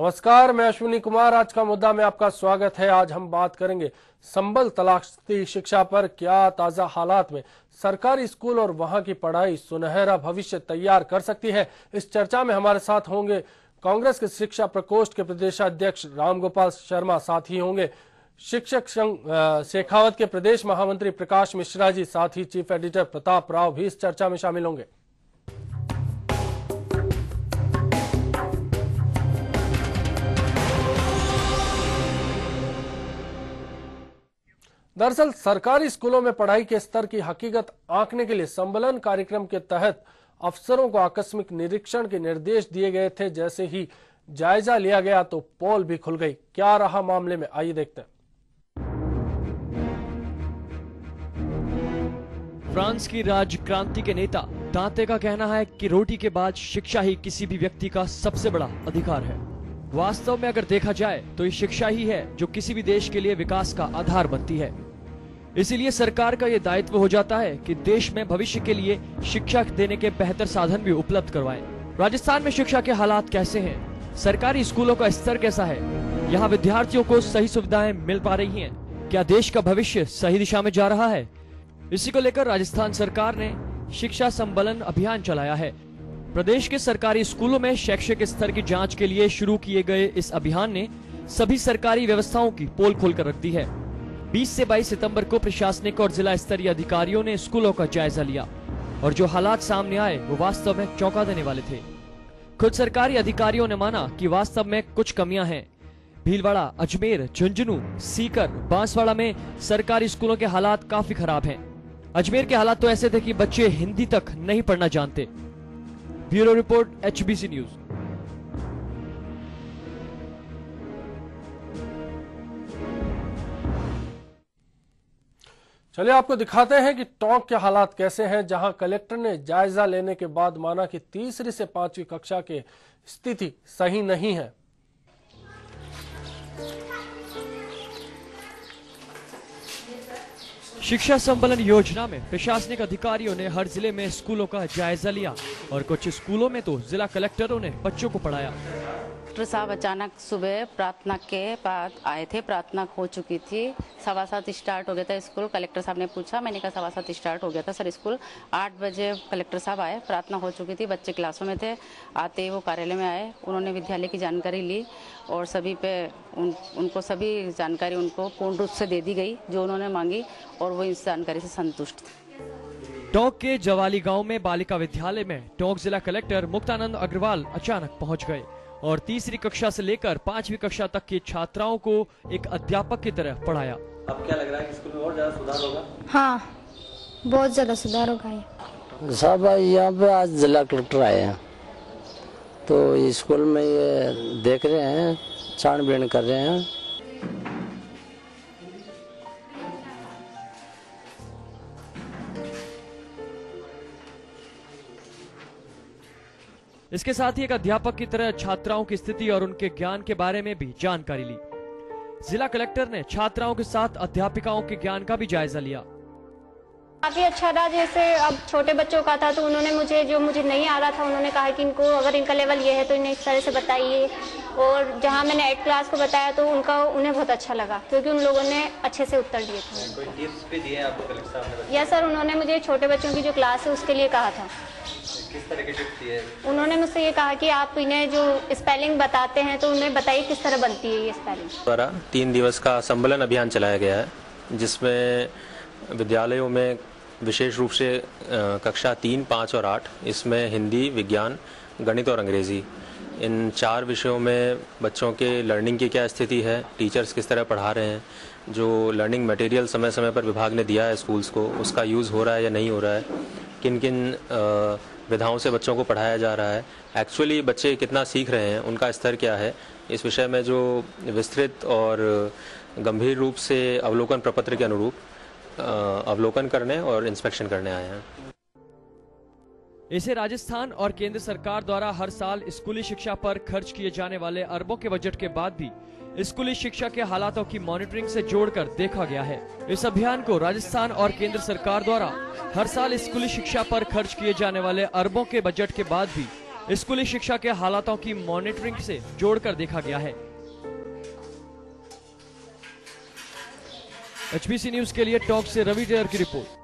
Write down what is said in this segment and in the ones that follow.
नमस्कार, मैं अश्विनी कुमार। आज का मुद्दा में आपका स्वागत है। आज हम बात करेंगे संबल तलाशती शिक्षा पर। क्या ताजा हालात में सरकारी स्कूल और वहां की पढ़ाई सुनहरा भविष्य तैयार कर सकती है? इस चर्चा में हमारे साथ होंगे कांग्रेस के शिक्षा प्रकोष्ठ के प्रदेशाध्यक्ष रामगोपाल शर्मा, साथ ही होंगे शिक्षक संघ शेखावत के प्रदेश महामंत्री प्रकाश मिश्रा जी, साथ ही चीफ एडिटर प्रताप राव भी इस चर्चा में शामिल होंगे। दरअसल सरकारी स्कूलों में पढ़ाई के स्तर की हकीकत आंकने के लिए संबलन कार्यक्रम के तहत अफसरों को आकस्मिक निरीक्षण के निर्देश दिए गए थे। जैसे ही जायजा लिया गया तो पोल भी खुल गई। क्या रहा मामले में, आइए देखते हैं। फ्रांस की राजक्रांति के नेता दांते का कहना है कि रोटी के बाद शिक्षा ही किसी भी व्यक्ति का सबसे बड़ा अधिकार है। वास्तव में अगर देखा जाए तो ये शिक्षा ही है जो किसी भी देश के लिए विकास का आधार बनती है। इसीलिए सरकार का ये दायित्व हो जाता है कि देश में भविष्य के लिए शिक्षा देने के बेहतर साधन भी उपलब्ध करवाएं। राजस्थान में शिक्षा के हालात कैसे हैं? सरकारी स्कूलों का स्तर कैसा है? यहाँ विद्यार्थियों को सही सुविधाएं मिल पा रही हैं? क्या देश का भविष्य सही दिशा में जा रहा है? इसी को लेकर राजस्थान सरकार ने शिक्षा संबलन अभियान चलाया है। प्रदेश के सरकारी स्कूलों में शैक्षिक स्तर की जांच के लिए शुरू किए गए इस अभियान ने सभी सरकारी व्यवस्थाओं की पोल खोलकर रख दी है। 20 से 22 सितंबर को प्रशासनिक और जिला स्तरीय अधिकारियों ने स्कूलों का जायजा लिया और जो हालात सामने आए वो वास्तव में चौंका देने वाले थे। खुद सरकारी अधिकारियों ने माना कि वास्तव में कुछ कमियां हैं। भीलवाड़ा, अजमेर, झुंझुनू, सीकर, बांसवाड़ा में सरकारी स्कूलों के हालात काफी खराब हैं। अजमेर के हालात तो ऐसे थे कि बच्चे हिंदी तक नहीं पढ़ना जानते। Bureau report, HBC news. चलिए आपको दिखाते हैं कि टोंक के हालात कैसे हैं, जहां कलेक्टर ने जायजा लेने के बाद माना कि तीसरी से 5वीं कक्षा की स्थिति सही नहीं है। शिक्षा संबलन योजना में प्रशासनिक अधिकारियों ने हर जिले में स्कूलों का जायजा लिया और कुछ स्कूलों में तो जिला कलेक्टरों ने बच्चों को पढ़ाया। डॉक्टर साहब अचानक सुबह प्रार्थना के बाद आए थे। प्रार्थना हो चुकी थी, 7:15 स्टार्ट हो गया था स्कूल। कलेक्टर साहब ने पूछा, मैंने कहा 7:15 स्टार्ट हो गया था सर स्कूल। 8 बजे कलेक्टर साहब आए, प्रार्थना हो चुकी थी, बच्चे क्लासों में थे। आते ही वो कार्यालय में आए, उन्होंने विद्यालय की जानकारी ली और सभी पे उनको सभी जानकारी उनको पूर्ण रूप से दे दी गई जो उन्होंने मांगी और वो इस जानकारी से संतुष्ट थे। टोंक के जवाली गांव में बालिका विद्यालय में टोंक जिला कलेक्टर मुक्तानंद अग्रवाल अचानक पहुंच गए और तीसरी कक्षा से लेकर 5वीं कक्षा तक की छात्राओं को एक अध्यापक की तरह पढ़ाया। अब क्या लग रहा है कि स्कूल में और ज्यादा सुधार होगा? हाँ, बहुत ज्यादा सुधार होगा। साहब यहाँ पे आज जिला कलेक्टर आए हैं तो स्कूल में ये देख रहे हैं, छानबीन कर रहे हैं। इसके साथ ही एक अध्यापक की तरह छात्राओं की स्थिति और उनके ज्ञान के बारे में भी जानकारी ली। जिला कलेक्टर ने छात्राओं के साथ अध्यापिकाओं के ज्ञान का भी जायजा लिया। काफी अच्छा रहा। जैसे अब छोटे बच्चों का था तो उन्होंने मुझे नहीं आ रहा था, उन्होंने कहा कि इनको अगर इनका लेवल ये है तो इन्हें इस तरह से बताइए। और जहां मैंने 8 क्लास को बताया तो उन्हें बहुत अच्छा लगा क्योंकि उन लोगों ने अच्छे से उत्तर दिए थे। कोई टिप्स भी दिए आपको कलेक्टर साहब ने? यस सर, उन्होंने मुझे छोटे बच्चों की जो क्लास है उसके लिए कहा था। किस तरह के टिप्स दिए? उन्होंने मुझसे ये कहा कि आप इन्हें जो स्पेलिंग बताते हैं तो उन्हें बताइए किस तरह बनती है ये स्पेलिंग। द्वारा 3 दिवस का संबलन अभियान चलाया गया है जिसमें विद्यालयों में विशेष रूप से कक्षा 3, 5 और 8 इसमें हिंदी, विज्ञान, गणित और अंग्रेजी, इन 4 विषयों में बच्चों के लर्निंग की क्या स्थिति है, टीचर्स किस तरह पढ़ा रहे हैं, जो लर्निंग मटेरियल समय समय पर विभाग ने दिया है स्कूल्स को उसका यूज़ हो रहा है या नहीं हो रहा है, किन किन विधाओं से बच्चों को पढ़ाया जा रहा है, एक्चुअली बच्चे कितना सीख रहे हैं, उनका स्तर क्या है। इस विषय में जो विस्तृत और गंभीर रूप से अवलोकन प्रपत्र के अनुरूप अवलोकन करने और इंस्पेक्शन करने आए हैं। इसे राजस्थान और केंद्र सरकार द्वारा हर साल स्कूली शिक्षा पर खर्च किए जाने वाले अरबों के बजट के बाद भी स्कूली शिक्षा के हालातों की मॉनिटरिंग से जोड़कर देखा गया है। इस अभियान को राजस्थान और केंद्र सरकार द्वारा हर साल स्कूली शिक्षा पर खर्च किए जाने वाले अरबों के बजट के बाद भी स्कूली शिक्षा के हालातों की मॉनिटरिंग से जोड़कर देखा गया है। HBC न्यूज के लिए टोंक से रवि टेलर की रिपोर्ट।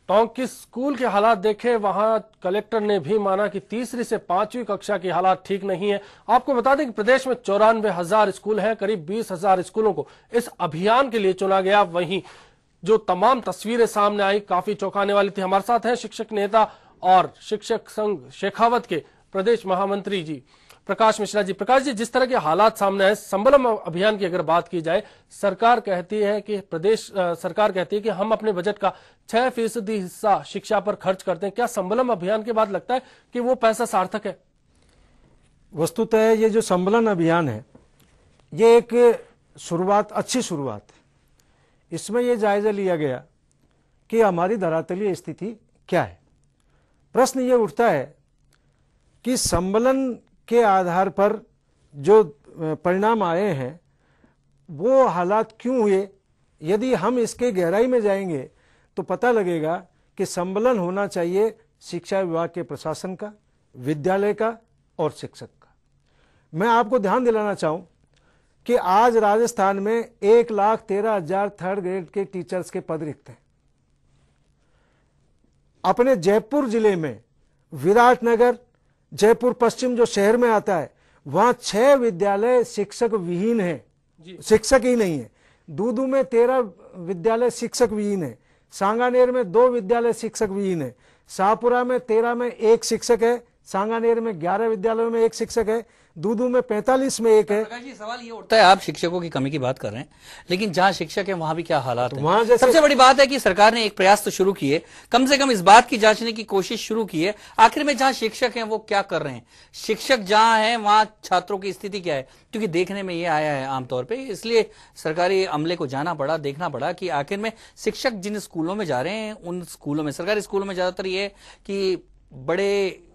टोंक की स्कूल के हालात देखे, वहां कलेक्टर ने भी माना कि तीसरी से 5वीं कक्षा की हालात ठीक नहीं है। आपको बता दें कि प्रदेश में 94,000 स्कूल हैं, करीब 20,000 स्कूलों को इस अभियान के लिए चुना गया। वहीं जो तमाम तस्वीरें सामने आई काफी चौंकाने वाली थी। हमारे साथ हैं शिक्षक नेता और शिक्षक संघ शेखावत के प्रदेश महामंत्री जी प्रकाश मिश्रा जी। प्रकाश जी, जिस तरह के हालात सामने आए, संबलम अभियान की अगर बात की जाए, सरकार कहती है कि प्रदेश सरकार कहती है कि हम अपने बजट का 6% हिस्सा शिक्षा पर खर्च करते हैं। क्या संबलम अभियान के बाद लगता है कि वो पैसा सार्थक है? वस्तुतः ये जो संबलन अभियान है, ये एक शुरुआत, अच्छी शुरुआत है। इसमें ये जायजा लिया गया कि हमारी धरातलीय स्थिति क्या है। प्रश्न ये उठता है कि संबलन के आधार पर जो परिणाम आए हैं वो हालात क्यों हुए। यदि हम इसके गहराई में जाएंगे तो पता लगेगा कि संबलन होना चाहिए शिक्षा विभाग के प्रशासन का, विद्यालय का और शिक्षक का। मैं आपको ध्यान दिलाना चाहूं कि आज राजस्थान में 1,13,000 थर्ड ग्रेड के टीचर्स के पद रिक्त हैं। अपने जयपुर जिले में विराटनगर, जयपुर पश्चिम जो शहर में आता है, वहां 6 विद्यालय शिक्षक विहीन है, शिक्षक ही नहीं है। दूदू में 13 विद्यालय शिक्षक विहीन है, सांगानेर में 2 विद्यालय शिक्षक विहीन है, शाहपुरा में 13 में 1 शिक्षक है, सांगानेर में 11 विद्यालयों में 1 शिक्षक है, दूदू में 45 में 1 है। प्रकाश जी, सवाल ये उठता है, आप शिक्षकों की कमी की बात कर रहे हैं, लेकिन जहां शिक्षक है वहां भी क्या हालात हैं? वहां सबसे बड़ी बात है कि सरकार ने एक प्रयास तो शुरू किए, कम से कम इस बात की जांचने की कोशिश शुरू की है आखिर में जहां शिक्षक हैं वो क्या कर रहे हैं। शिक्षक जहां हैं वहां छात्रों की स्थिति क्या है, क्योंकि देखने में ये आया है आमतौर पर, इसलिए सरकारी अमले को जाना पड़ा, देखना पड़ा कि आखिर में शिक्षक जिन स्कूलों में जा रहे हैं उन स्कूलों में, सरकारी स्कूलों में ज्यादातर ये कि बड़े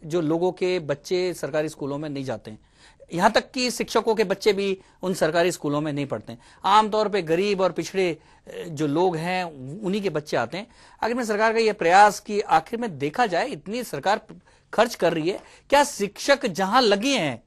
जो लोगों के बच्चे सरकारी स्कूलों में नहीं जाते हैं, यहां तक कि शिक्षकों के बच्चे भी उन सरकारी स्कूलों में नहीं पढ़ते हैं। आमतौर पे गरीब और पिछड़े जो लोग हैं उन्हीं के बच्चे आते हैं। आखिर में सरकार का यह प्रयास कि आखिर में देखा जाए, इतनी सरकार खर्च कर रही है, क्या शिक्षक जहां लगे हैं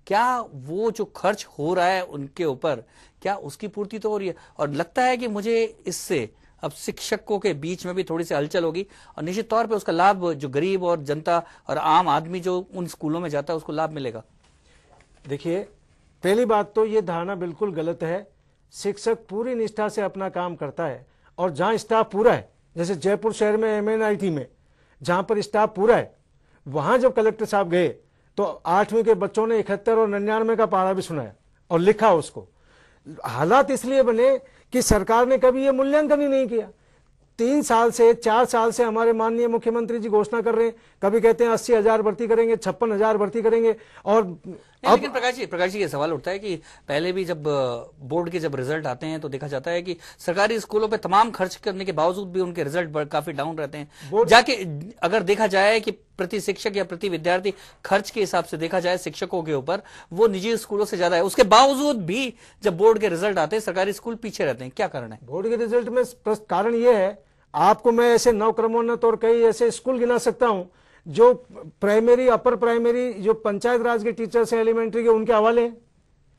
क्या वो जो खर्च हो रहा है उनके ऊपर क्या उसकी पूर्ति तो हो रही है? और लगता है कि मुझे इससे अब शिक्षकों के बीच में भी थोड़ी सी हलचल होगी और निश्चित तौर पे उसका लाभ जो गरीब और जनता और आम आदमी जो उन स्कूलों में जाता है उसको लाभ मिलेगा। देखिए, पहली बात तो ये धारणा बिल्कुल गलत है। शिक्षक पूरी निष्ठा से अपना काम करता है और जहां स्टाफ पूरा है, जैसे जयपुर शहर में MNIT में जहां पर स्टाफ पूरा है, वहां जब कलेक्टर साहब गए तो 8वीं के बच्चों ने 71 और 99 का पढ़ा भी सुनाया और लिखा उसको। हालात इसलिए बने कि सरकार ने कभी ये मूल्यांकन ही नहीं किया। 3 साल से 4 साल से हमारे माननीय मुख्यमंत्री जी घोषणा कर रहे हैं, कभी कहते हैं 80,000 भर्ती करेंगे, 56,000 भर्ती करेंगे। और लेकिन प्रकाश जी ये सवाल उठता है कि पहले भी जब बोर्ड के जब रिजल्ट आते हैं तो देखा जाता है कि सरकारी स्कूलों पे तमाम खर्च करने के बावजूद भी उनके रिजल्ट काफी डाउन रहते हैं। जाके अगर देखा जाए कि प्रति शिक्षक या प्रति विद्यार्थी खर्च के हिसाब से देखा जाए शिक्षकों के ऊपर, वो निजी स्कूलों से ज्यादा है। उसके बावजूद भी जब बोर्ड के रिजल्ट आते हैं सरकारी स्कूल पीछे रहते हैं। क्या कारण है? बोर्ड के रिजल्ट में कारण यह है, आपको मैं ऐसे 9 क्रमोन्नत और कई ऐसे स्कूल गिना सकता हूं जो प्राइमरी, अपर प्राइमरी, जो पंचायत राज के टीचर्स हैं, एलिमेंट्री के, उनके हवाले हैं।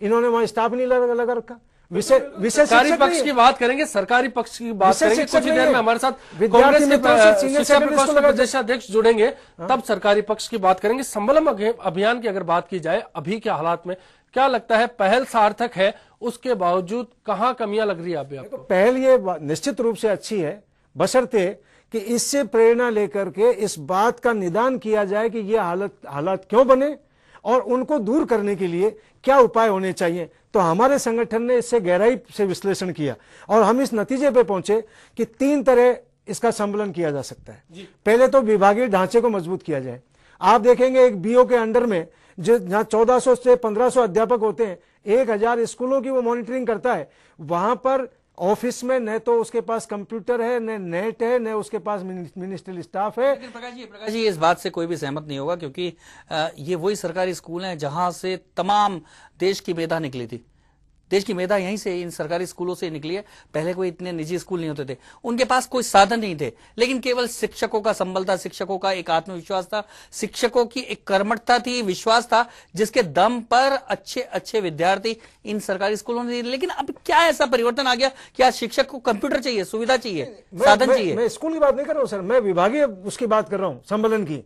इन्होंने वहां स्टाफ नहीं लगा रखा। सरकारी पक्ष की बात करेंगे, सरकारी पक्ष की बात करेंगे। कुछ देर में हमारे साथ कांग्रेस के प्रदेशाध्यक्ष जुड़ेंगे, तब सरकारी पक्ष की बात करेंगे। संबलम अभियान की अगर बात की जाए, अभी के हालात में क्या लगता है, पहल सार्थक है, उसके बावजूद कहां कमियां लग रही है आपको? पहल ये निश्चित रूप से अच्छी है, बशर्ते कि इससे प्रेरणा लेकर के इस बात का निदान किया जाए कि ये हालात क्यों बने और उनको दूर करने के लिए क्या उपाय होने चाहिए। तो हमारे संगठन ने इससे गहराई से विश्लेषण किया और हम इस नतीजे पे पहुंचे कि 3 तरह इसका संबलन किया जा सकता है। पहले तो विभागीय ढांचे को मजबूत किया जाए। आप देखेंगे एक BO के अंडर में जहां 1400 से 1500 अध्यापक होते हैं, 1000 स्कूलों की वो मॉनिटरिंग करता है। वहां पर ऑफिस में न तो उसके पास कंप्यूटर है, न नेट है, न उसके पास मिनिस्ट्रियल स्टाफ है। लेकिन प्रकाश जी इस बात से कोई भी सहमत नहीं होगा, क्योंकि ये वही सरकारी स्कूल हैं जहां से तमाम देश की मेधा निकली थी। देश की मेधा यहीं से, इन सरकारी स्कूलों से निकली है। पहले कोई इतने निजी स्कूल नहीं होते थे, उनके पास कोई साधन नहीं थे, लेकिन केवल शिक्षकों का संबल था, शिक्षकों का एक आत्मविश्वास था, शिक्षकों की एक कर्मठता थी, विश्वास था, जिसके दम पर अच्छे अच्छे विद्यार्थी इन सरकारी स्कूलों में। लेकिन अब क्या ऐसा परिवर्तन आ गया कि आज शिक्षक को कंप्यूटर चाहिए, सुविधा चाहिए, साधन चाहिए? मैं स्कूल की बात नहीं कर रहा हूं सर, मैं विभागीय उसकी बात कर रहा हूं, संबलन की,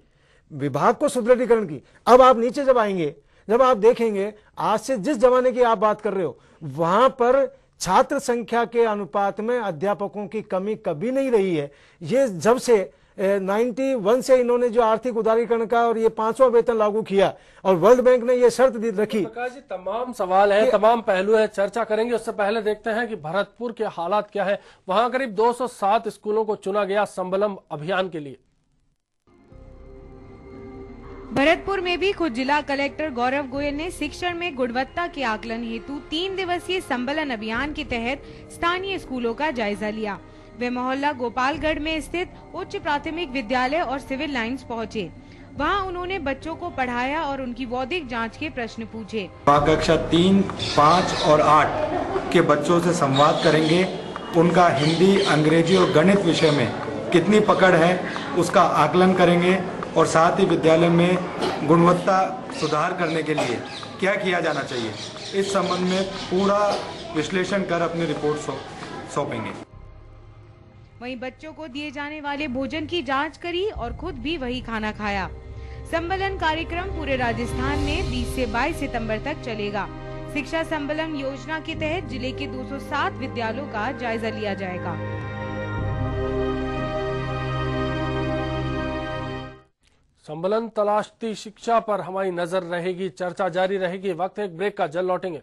विभाग को सुदृढ़ीकरण की। अब आप नीचे जब आएंगे, जब आप देखेंगे आज से जिस जमाने की आप बात कर रहे हो, वहां पर छात्र संख्या के अनुपात में अध्यापकों की कमी कभी नहीं रही है। ये जब से 91 से इन्होंने जो आर्थिक उदारीकरण का और ये 5वां वेतन लागू किया और वर्ल्ड बैंक ने ये शर्त रखी। प्रकाश जी, तमाम सवाल हैं, तमाम पहलू है, चर्चा करेंगे। उससे पहले देखते हैं कि भरतपुर के हालात क्या है। वहां करीब 207 स्कूलों को चुना गया संबलम अभियान के लिए। भरतपुर में भी खुद जिला कलेक्टर गौरव गोयल ने शिक्षण में गुणवत्ता के आकलन हेतु 3 दिवसीय संबलन अभियान के तहत स्थानीय स्कूलों का जायजा लिया। वे मोहल्ला गोपालगढ़ में स्थित उच्च प्राथमिक विद्यालय और सिविल लाइंस पहुंचे। वहां उन्होंने बच्चों को पढ़ाया और उनकी बौद्धिक जांच के प्रश्न पूछे। कक्षा 3, 5 और 8 के बच्चों से संवाद करेंगे। उनका हिंदी, अंग्रेजी और गणित विषय में कितनी पकड़ है उसका आकलन करेंगे और साथ ही विद्यालय में गुणवत्ता सुधार करने के लिए क्या किया जाना चाहिए, इस संबंध में पूरा विश्लेषण कर अपनी रिपोर्ट सौंपेंगे। वहीं बच्चों को दिए जाने वाले भोजन की जांच करी और खुद भी वही खाना खाया। संबलन कार्यक्रम पूरे राजस्थान में 20 से 22 सितंबर तक चलेगा। शिक्षा संबलन योजना के तहत जिले के 207 विद्यालयों का जायजा लिया जाएगा। संबलन तलाशती शिक्षा पर हमारी नजर रहेगी, चर्चा जारी रहेगी। वक्त है एक ब्रेक का, जल्द लौटेंगे।